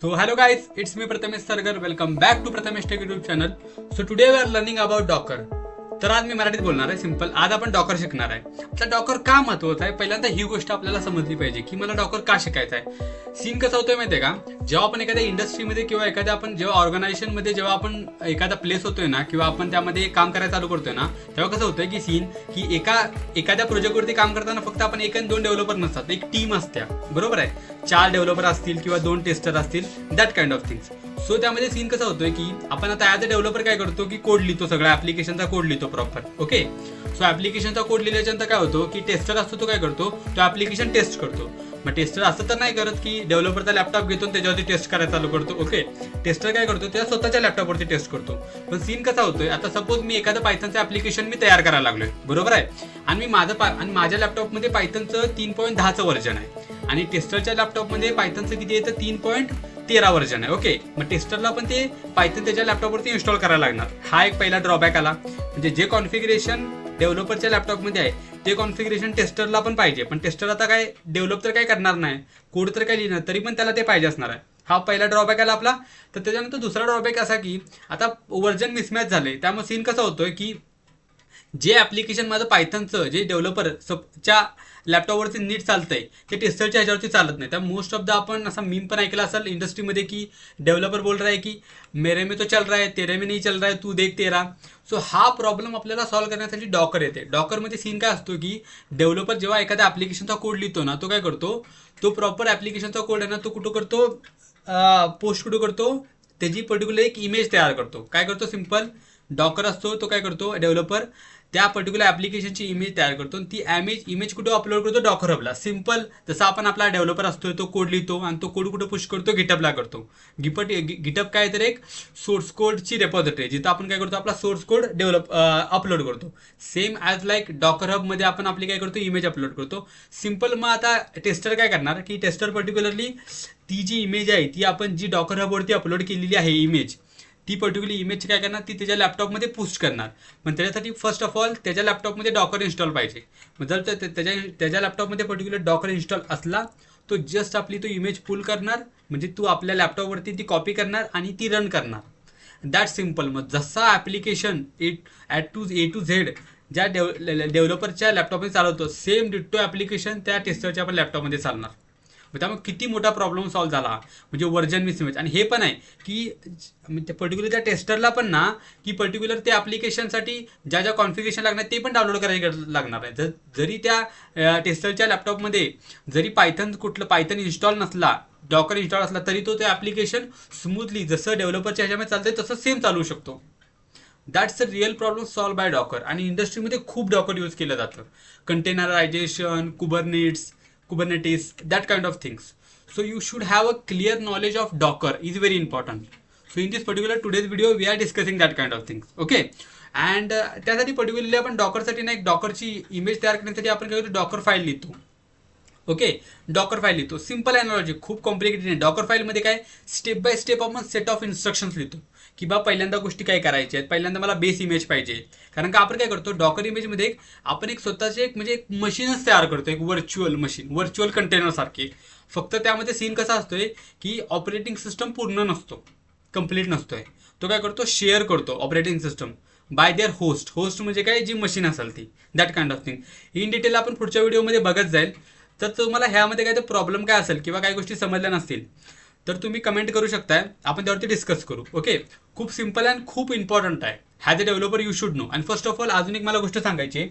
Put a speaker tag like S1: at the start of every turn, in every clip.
S1: So hello guys, it's me Prathamesh Sargar. Welcome back to Prathamesh Tech YouTube channel. So today we are learning about Docker. तर आज मी मराठीत बोलणार आहे. Simple आज आपण Docker शिकणार आहे. आता डॉकर का महत्त्वाचं आहे पहिल्यांदा ही गोष्ट आपल्याला समजली पाहिजे की मला डॉकर का शिकायचं आहे. सीन कसं होतोय माहितीये का, जेव्हा आपण एखाद्या इंडस्ट्रीमध्ये किंवा एखाद्या आपण जेव्हा ऑर्गनायझेशनमध्ये जेव्हा आपण एखादा प्लेस होतोय ना किंवा आपण त्यामध्ये काम करायला चालू करतोय ना, तेव्हा कसं होतंय की सीन की एखाद्या प्रोजेक्टवरती काम करताना फक्त आपण एक आणि दोन डेव्हलपर नसतात, एक टीम असते. बरोबर आहे, 4 डेव्हलपर असतील किंवा 2 टेस्टर असतील, that kind of things. So त्यामध्ये सीन कसा होतोय की आपण आता ॲज अ डेव्हलपर काय करतो की कोड लिहितो, सगळ्या ऍप्लिकेशनचा कोड लिहितो प्रॉपर. ओके, सो ऍप्लिकेशनचा कोड लिहिल्याच्यानंतर काय होतो की टेस्टर असतो तो काय करतो, तो ऍप्लिकेशन टेस्ट करतो. मग टेस्टर असं तर नाही करत की डेव्हलपरचा लॅपटॉप घेतो आणि त्याच्यावरती टेस्ट करायला चालू करतो. ओके, टेस्टर काय करतो त्या स्वतःच्या लॅपटॉपवरती टेस्ट करतो. पण सीन कसा होतोय, आता सपोज मी एखादं पायथनचं ऍप्लिकेशन मी तयार करायला लागलोय, बरोबर आहे, आणि मी माझ्या लॅपटॉपमध्ये पायथनचं 3.10चं व्हर्जन आहे आणि टेस्टरच्या लॅपटॉपमध्ये पायथनचं किती येतं 3.13 व्हर्जन आहे. ओके, मग टेस्टरला पण ते पायथन त्याच्या लॅपटॉपवरती इन्स्टॉल करायला लागणार. हा एक पहिला ड्रॉबॅक आला. म्हणजे जे कॉन्फिगरेशन डेव्हलपरच्या लॅपटॉपमध्ये आहे ते कॉन्फिगरेशन टेस्टरला पण पाहिजे. पण टेस्टर आता काय डेव्हलप तर काय करणार नाही, कोड तर काय लिहिणार, तरी पण त्याला ते पाहिजे असणार आहे. हा पहिला ड्रॉबॅक आला आपला. तर त्याच्यानंतर दुसरा ड्रॉबॅक असा की आता व्हर्जन मिसमॅच झाले. त्यामुळे सीन कसा होतोय की जे ऍप्लिकेशन माझं पायथनचं जे डेव्हलपरच्या लॅपटॉपवरती नीट चालतंय ते टेस्टरच्या ह्याच्यावरती चालत नाही. त्या मोस्ट ऑफ द आपण असा मीम पण ऐकला असेल इंडस्ट्रीमध्ये की डेव्हलपर बोल रहा है की मेरे में तो चल रहा है, तेरे में नहीं चल रहा है, तू देख तेरा. सो हा प्रॉब्लेम आपल्याला सॉल्व्ह करण्यासाठी डॉकर येते. डॉकरमध्ये सीन काय असतो की डेव्हलपर जेव्हा एखाद्या ऍप्लिकेशनचा कोड लिहितो ना, तो काय करतो, तो प्रॉपर ऍप्लिकेशनचा कोड आहे ना, तो कुठं करतो, पोस्ट कुठं करतो, त्याची पर्टिक्युलर एक इमेज तयार करतो. काय करतो, सिंपल डॉकर असतो तो काय करतो, डेव्हलपर त्या पर्टिक्युलर ऍप्लिकेशनची इमेज तयार करतो आणि ती इमेज कुठे अपलोड करतो, डॉकर हबला. सिंपल जसा आपण आपला डेव्हलपर असतोय तो कोड लिहितो आणि तो कोड कुठे पुश करतो, गिटअपला करतो. गिटअप काय तर एक सोर्स कोडची रेपॉझिटरी जिथं आपण काय करतो, आपला सोर्स कोड अपलोड करतो. सेम ॲज लाईक डॉकर हबमध्ये आपण आपली काय करतो, इमेज अपलोड करतो. सिंपल. मग आता टेस्टर काय करणार की टेस्टर पर्टिक्युलरली ती जी इमेज आहे ती आपण जी डॉकर हबवरती अपलोड केलेली आहे इमेज, ती पर्टिक्युलर इमेज काय करणार, ती त्याच्या लॅपटॉपमध्ये पोस्ट करणार. पण त्याच्यासाठी फर्स्ट ऑफ ऑल त्याच्या लॅपटॉपमध्ये डॉकर इन्स्टॉल पाहिजे. मग जर त्याच्या लॅपटॉपमध्ये पर्टिक्युलर डॉकर इन्स्टॉल असला तो जस्ट आपली तो इमेज पुल करणार, म्हणजे तू आपल्या लॅपटॉपवरती ती कॉपी करणार आणि ती रन करणार. That simple. मग जसा ॲप्लिकेशन ए टू झेड ज्या डेव्हलपरच्या लॅपटॉपमध्ये चालवतो, सेम डिट्टो ॲप्लिकेशन त्या टेस्टरच्या पण लॅपटॉपमध्ये चालणार. त्यामुळे किती मोठा प्रॉब्लेम सॉल्व्ह झाला, म्हणजे व्हर्जन मिसमॅच. आणि हे पण आहे की पर्टिक्युलर त्या टेस्टरला पण ना की पर्टिक्युलर त्या ॲप्लिकेशनसाठी ज्या ज्या कॉन्फिगरेशन लागणार ते पण डाउनलोड करायला लागणार आहे. जरी त्या टेस्टरच्या लॅपटॉपमध्ये जरी पायथन इन्स्टॉल नसला, डॉकर इन्स्टॉल असला, तरी तो त्या ॲप्लिकेशन स्मूथली जसं डेव्हलपरच्या ह्याच्यामध्ये चालतंय तसं सेम चालू शकतो. That's a real problem solve by Docker. आणि इंडस्ट्रीमध्ये खूप डॉकर यूज केलं जातं. Containerization, Kubernetes, that kind of things. So you should have a clear knowledge of Docker is very important. So in this particular today's video we are discussing that kind of things. Okay, and त्यासाठी particularly आपण डॉकरसाठी ना एक डॉकरची image तयार करण्यासाठी आपण काय करतो, Docker file लिहितो. ओके, डॉकर फाईल लिहितो. सिंपल एनॉलॉजी, खूप कॉम्प्लिकेटेड नाही. डॉकर फाईलमध्ये काय स्टेप बाय स्टेप आपण सेट ऑफ इन्स्ट्रक्शन्स लिहितो की बा पहिल्यांदा गोष्टी काय करायच्या आहेत. पहिल्यांदा मला बेस इमेज पाहिजे, कारण का आपण काय करतो डॉकर इमेजमध्ये आपण एक स्वतःचे म्हणजे एक मशीनच तयार करतो, एक व्हर्च्युअल मशीन, व्हर्च्युअल कंटेनर सारखे. फक्त त्यामध्ये सीन कसा असतोय की ऑपरेटिंग सिस्टम पूर्ण नसतो, कम्प्लीट नसतोय. तो काय करतो, शेअर करतो operating system by their host म्हणजे काय, जी मशीन असेल ती. That kind of thing in detail आपण पुढच्या व्हिडिओमध्ये बघत जाईल. तर तुम्हाला ह्यामध्ये काय तर प्रॉब्लेम काय असेल किंवा काही गोष्टी समजल्या नसतील तर तुम्ही कमेंट करू शकताय, आपण त्यावरती डिस्कस करू. ओके, खूप सिम्पल अँड खूप इम्पॉर्टंट आहे. As a developer you should know. आणि फर्स्ट ऑफ ऑल अजून एक मला गोष्ट सांगायची आहे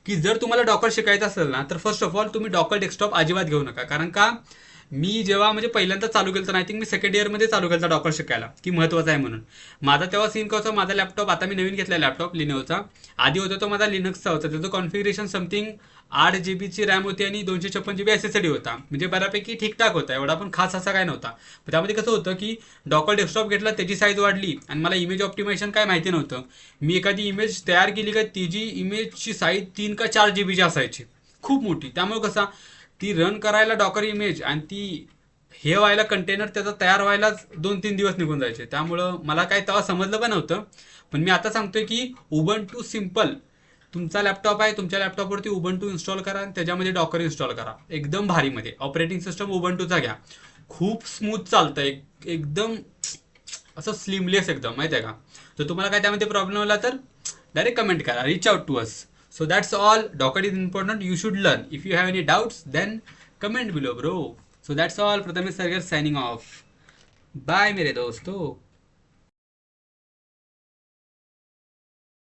S1: की जर तुम्हाला डॉकर शिकायचं असेल ना, तर फर्स्ट ऑफ ऑल तुम्ही डॉकर डेस्कटॉप अजिबात घेऊ नका. कारण का मी जेव्हा म्हणजे पहिल्यांदा चालू केलं तर आय थिंक मी सेकंड इयरमध्ये चालू केलं तर डॉकर शिकायला की महत्त्वाचं आहे म्हणून. माझा तेव्हा सीन कसं, माझा लॅपटॉप आता मी नवीन घेतला लॅपटॉप लिनोचा, आधी होता तो माझा लिनक्सचा होता. त्याचं कॉन्फिगरेशन समथिंग 8 GB रॅम होती आणि 256 GB SSD होता. म्हणजे बऱ्यापैकी ठीकठाक होता, एवढा पण खास असा काय नव्हता. पण त्यामध्ये कसं होतं की डॉकर डेस्कटॉप घेतला, त्याची साईज वाढली आणि मला इमेज ऑप्टिमायझेशन काय माहिती नव्हतं. मी एखादी इमेज तयार केली का तिची इमेजची साईज 3 का 4 GB असायची, खूप मोठी. त्यामुळे कसा ती रन करायला डॉकर इमेज आणि ती हे व्हायला कंटेनर त्याचा तयार व्हायलाच 2-3 दिवस निघून जायचे. त्यामुळं मला काय तेव्हा समजलं पण नव्हतं. पण मी आता सांगतोय की उबंटू सिम्पल, तुमचा लॅपटॉप आहे, तुमच्या लॅपटॉपवरती उबंटू इन्स्टॉल करा आणि त्याच्यामध्ये डॉकर इन्स्टॉल करा. एकदम भारीमध्ये ऑपरेटिंग सिस्टम उबंटूचा घ्या. खूप स्मूथ चालतं, एकदम असं स्लिमलेस एकदम, माहिती आहे का. तर तुम्हाला काय त्यामध्ये प्रॉब्लेम आला तर डायरेक्ट कमेंट करा, reach out to us. So that's all. Docker is important, you should learn. If you have any doubts then comment below bro. So that's all. Prathamesh Sargar signing off. Bye मेरे दोस्तों.